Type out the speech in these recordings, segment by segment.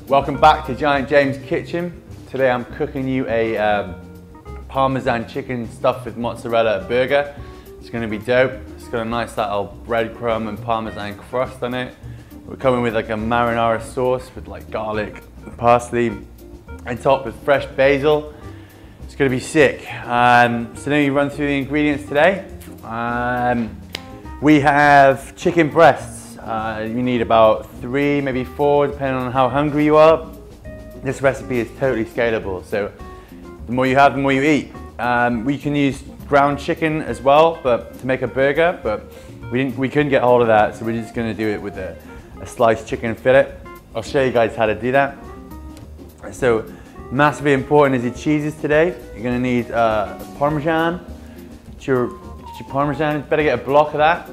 Welcome back to Giant James Kitchen. Today I'm cooking you a Parmesan chicken stuffed with mozzarella burger. It's going to be dope. It's got a nice little breadcrumb and Parmesan crust on it. We're coming with like a marinara sauce with like garlic and parsley and topped with fresh basil. It's going to be sick. So let me run through the ingredients today. We have chicken breasts. You need about 3, maybe 4, depending on how hungry you are. This recipe is totally scalable, so the more you have, the more you eat. We can use ground chicken as well, but to make a burger, but we couldn't get hold of that, so we're just going to do it with a sliced chicken fillet. I'll show you guys how to do that. So, massively important is your cheeses today. You're going to need Parmesan. Your Parmesan, better get a block of that.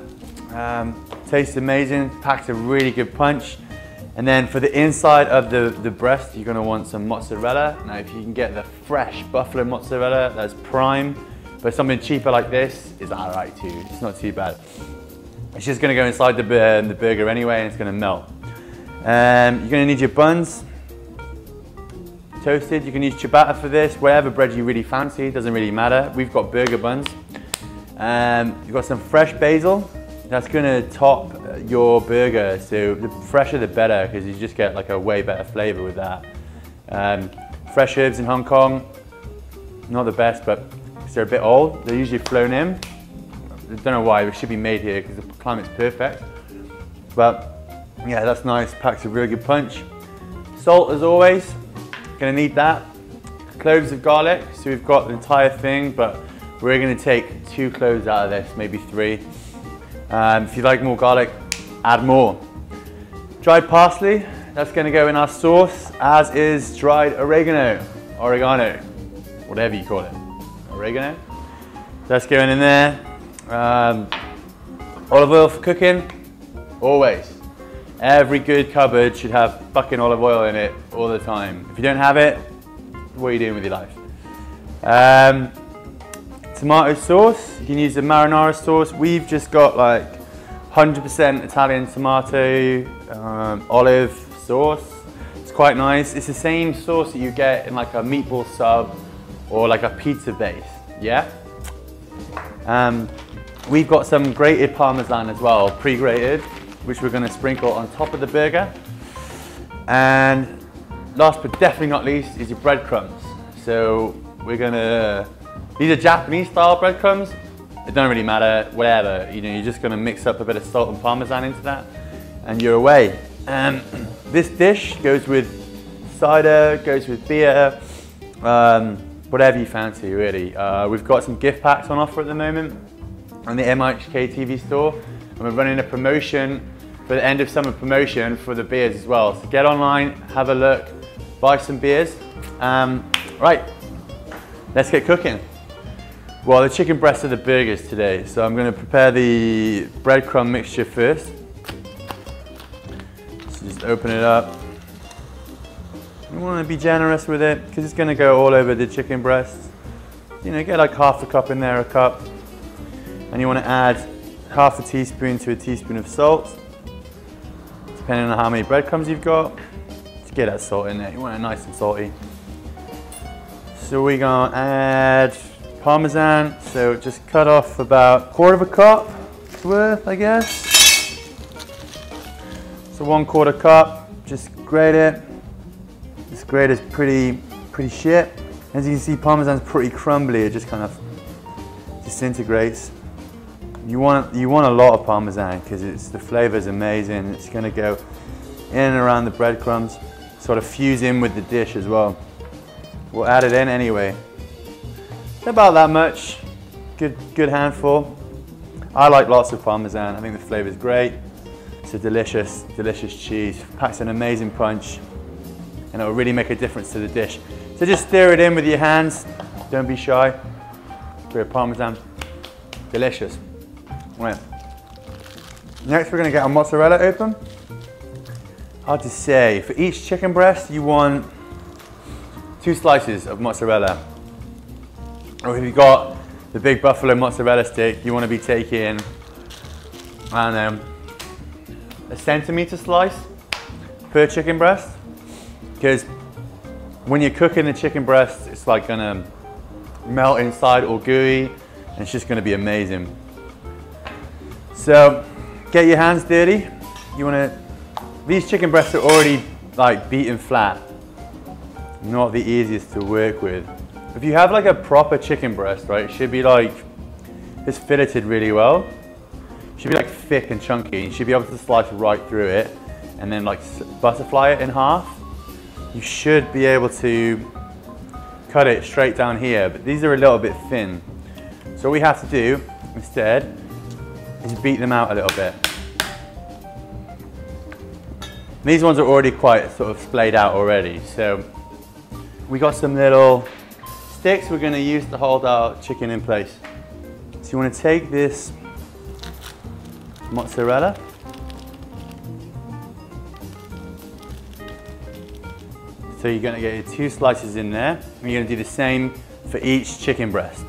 Tastes amazing, packs a really good punch. And then for the inside of the breast, you're going to want some mozzarella. Now if you can get the fresh buffalo mozzarella, that's prime. But something cheaper like this is alright too, it's not too bad. It's just going to go inside the burger anyway, and it's going to melt. You're going to need your buns. Toasted, you can use ciabatta for this, whatever bread you really fancy, doesn't really matter. We've got burger buns. You've got some fresh basil. That's going to top your burger, so the fresher the better, because you just get like a way better flavour with that. Fresh herbs in Hong Kong, not the best, but they're a bit old. They're usually flown in. I don't know why, it should be made here because the climate's perfect. But yeah, that's nice, packs a really good punch. Salt as always. Gonna need that. Cloves of garlic, so we've got the entire thing, but we're gonna take 2 cloves out of this, maybe 3. If you like more garlic, add more. Dried parsley, that's gonna go in our sauce, as is dried oregano, whatever you call it, oregano. That's going in there. Olive oil for cooking, always. Every good cupboard should have fucking olive oil in it all the time. If you don't have it, what are you doing with your life? Tomato sauce, you can use the marinara sauce. We've just got like 100% Italian tomato olive sauce. It's quite nice. It's the same sauce that you get in like a meatball sub or like a pizza base, yeah? We've got some grated Parmesan as well, pre-grated, which we're gonna sprinkle on top of the burger. And last but definitely not least is your breadcrumbs. So we're gonna, these are Japanese style breadcrumbs. It don't really matter, whatever. You know, you're just gonna mix up a bit of salt and Parmesan into that, and you're away. This dish goes with cider, goes with beer, whatever you fancy, really. We've got some gift packs on offer at the moment on the MIHK.TV store, and we're running a promotion for the end of summer promotion for the beers as well. So get online, have a look, buy some beers. Right, let's get cooking. Well, the chicken breasts are the burgers today, so I'm going to prepare the breadcrumb mixture first. So just open it up. You want to be generous with it because it's going to go all over the chicken breast. You know, get like half a cup in there, a cup. And you want to add half a teaspoon to a teaspoon of salt, depending on how many breadcrumbs you've got. Just get that salt in there. You want it nice and salty. So we're going to add Parmesan, so just cut off about 1/4 cup worth, I guess. So 1/4 cup, just grate it. This grate is pretty shit. As you can see, Parmesan's pretty crumbly, it just kind of disintegrates. You want a lot of Parmesan because the flavour is amazing. It's going to go in and around the breadcrumbs, sort of fuse in with the dish as well. We'll add it in anyway. About that much, good handful. I like lots of Parmesan. I think the flavour is great. It's a delicious cheese. Packs an amazing punch, and it will really make a difference to the dish. So just stir it in with your hands. Don't be shy. Bit of Parmesan, delicious. Right. Next, we're going to get our mozzarella open. Hard to say. For each chicken breast, you want 2 slices of mozzarella. Or if you've got the big buffalo mozzarella stick, you want to be taking, I don't know, a centimetre slice per chicken breast. because when you're cooking the chicken breast, it's like gonna melt inside, all gooey, and it's just gonna be amazing. So get your hands dirty. These chicken breasts are already like beaten flat, not the easiest to work with. If you have like a proper chicken breast, right, it should be like, it's filleted really well. It should be like thick and chunky. You should be able to slice right through it and then like butterfly it in half. You should be able to cut it straight down here, but these are a little bit thin. So what we have to do instead is beat them out a little bit. These ones are already quite sort of splayed out already. So we got some little sticks we're going to use to hold our chicken in place. So you want to take this mozzarella, so you're going to get your 2 slices in there, and you're going to do the same for each chicken breast.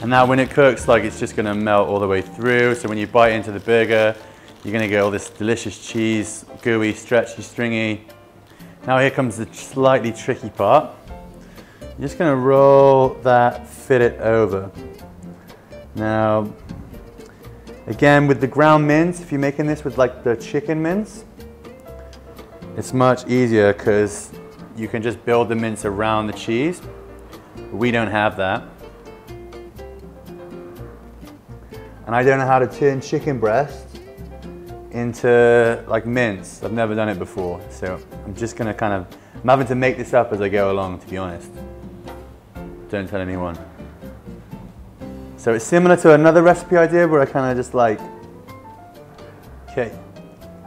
And now when it cooks, like, it's just going to melt all the way through, so when you bite into the burger, you're going to get all this delicious cheese, gooey, stretchy, stringy. Now here comes the slightly tricky part. You're just going to roll that fillet over. Now, again, with the ground mince, if you're making this with like the chicken mince, it's much easier because you can just build the mince around the cheese. We don't have that. And I don't know how to turn chicken breast into like mince. I've never done it before. So I'm just gonna I'm having to make this up as I go along, to be honest. Don't tell anyone. So it's similar to another recipe I did where I kind of just like, okay,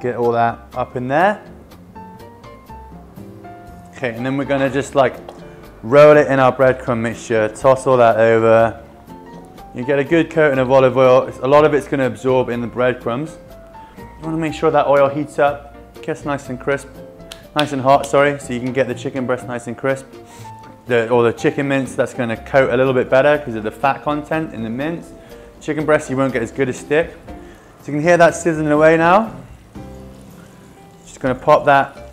get all that up in there. Okay, and then we're gonna just like roll it in our breadcrumb mixture, toss all that over. You get a good coating of olive oil. A lot of it's gonna absorb in the breadcrumbs. You wanna make sure that oil heats up, gets nice and crisp, nice and hot, sorry, so you can get the chicken breast nice and crisp. Or the chicken mince, that's going to coat a little bit better because of the fat content in the mince. Chicken breast, you won't get as good a stick. So you can hear that sizzling away now. Just going to pop that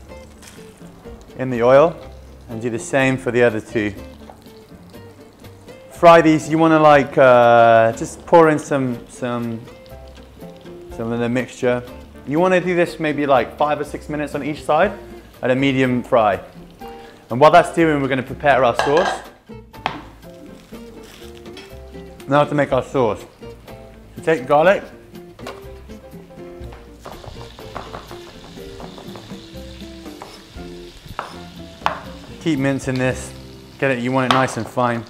in the oil and do the same for the other 2. Fry these. You want to like just pour in some of the mixture. You want to do this maybe like 5 or 6 minutes on each side at a medium fry. And while that's doing, we're going to prepare our sauce. Now to make our sauce. So take garlic. Keep mincing this. Get it, you want it nice and fine.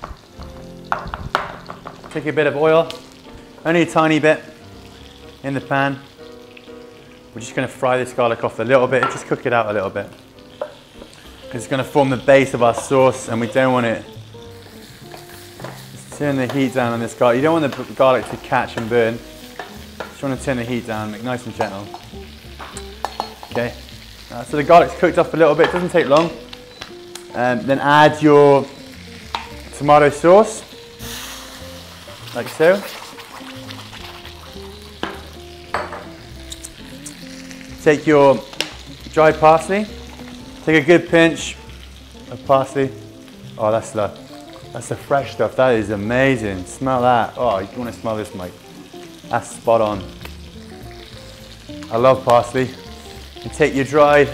Take a bit of oil, only a tiny bit, in the pan. We're just going to fry this garlic off a little bit, just cook it out a little bit. It's going to form the base of our sauce and we don't want it. Just turn the heat down on this garlic. You don't want the garlic to catch and burn. Just want to turn the heat down, make it nice and gentle. Okay, so the garlic's cooked off a little bit, doesn't take long. Then add your tomato sauce, like so. Take your dried parsley. Take a good pinch of parsley. Oh, that's the fresh stuff. That is amazing. Smell that. Oh, you want to smell this, Mike? That's spot on. I love parsley. And take your dried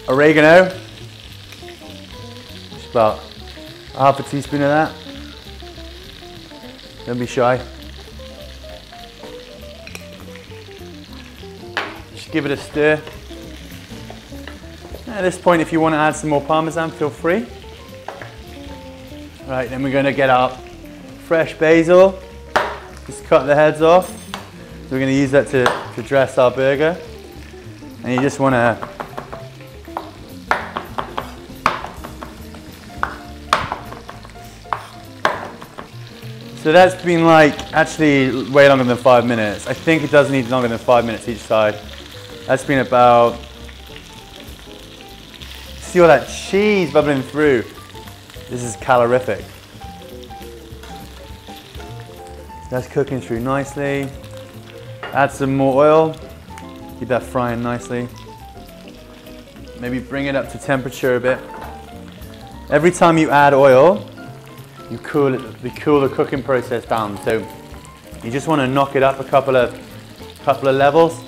oregano. Just about half a teaspoon of that. Don't be shy. Just give it a stir. At this point, if you want to add some more Parmesan, feel free. Right, then we're going to get our fresh basil. Just cut the heads off. So we're going to use that to dress our burger. And you just want to so that's been like actually way longer than 5 minutes. I think it does need longer than 5 minutes each side. That's been about, see all that cheese bubbling through. This is calorific. That's cooking through nicely. Add some more oil. Keep that frying nicely. maybe bring it up to temperature a bit. Every time you add oil, you cool the cooking process down. So you just want to knock it up a couple of levels.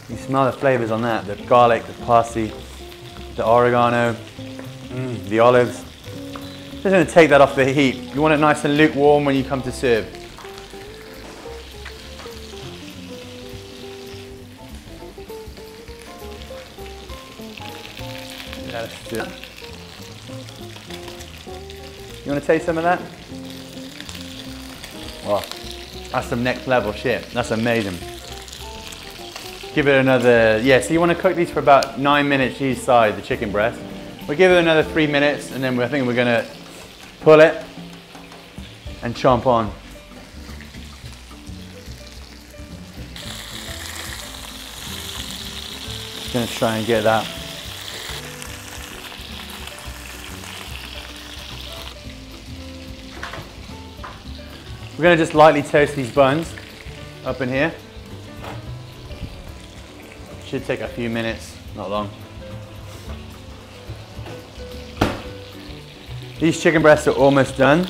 You smell the flavors on that, the garlic, the parsley, the oregano, the olives. Just going to take that off the heat. You want it nice and lukewarm when you come to serve. Yeah, let's do it. You want to taste some of that? Wow, that's some next level shit. That's amazing. Give it another, yeah, so you want to cook these for about 9 minutes each side, the chicken breast. We'll give it another 3 minutes and then I think we're going to pull it and chomp on. Just going to try and get that. We're going to just lightly toast these buns up in here. Should take a few minutes, not long. These chicken breasts are almost done.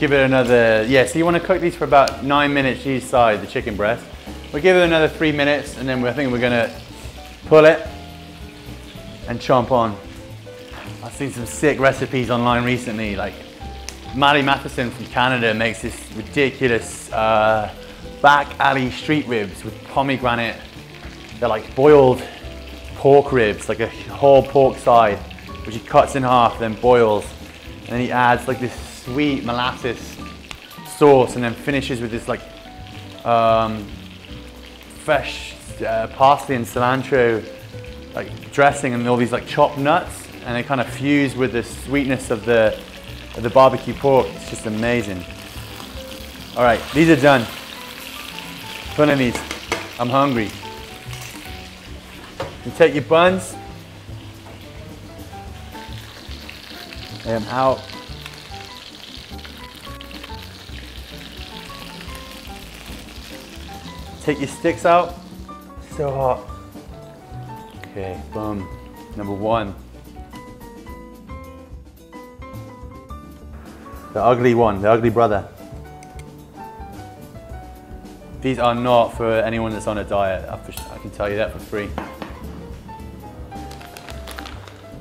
Give it another, yeah, so you want to cook these for about 9 minutes each side, the chicken breast. We'll give it another 3 minutes and then I think we're going to pull it and chomp on. I've seen some sick recipes online recently, like Maddie Matheson from Canada makes this ridiculous back alley street ribs with pomegranate. They're like boiled pork ribs, like a whole pork side, which he cuts in half, then boils. And then he adds like this sweet molasses sauce and then finishes with this like fresh parsley and cilantro like dressing and all these like chopped nuts, and they kind of fuse with the sweetness of the barbecue pork. It's just amazing. All right, these are done. Put in these. I'm hungry. You take your buns, lay them out. Take your sticks out. So hot. Okay, boom. Number one. The ugly one, the ugly brother. These are not for anyone that's on a diet. I can tell you that for free.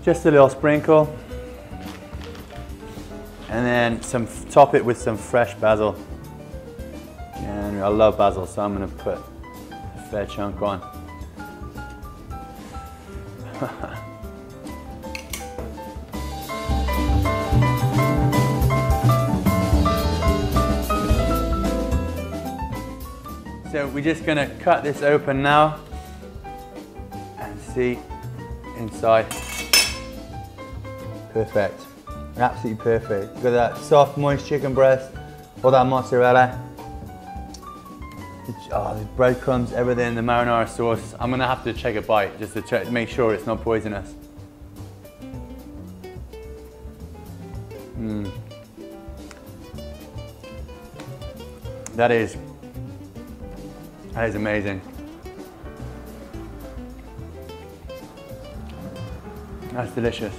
Just a little sprinkle. And then top it with some fresh basil. And I love basil, so I'm going to put a fair chunk on. So we're just going to cut this open now and see inside. Perfect. Absolutely perfect. Look at that soft, moist chicken breast, all that mozzarella. Oh, the breadcrumbs, everything, the marinara sauce. I'm gonna have to take a bite just to make sure it's not poisonous. That is amazing. That's delicious.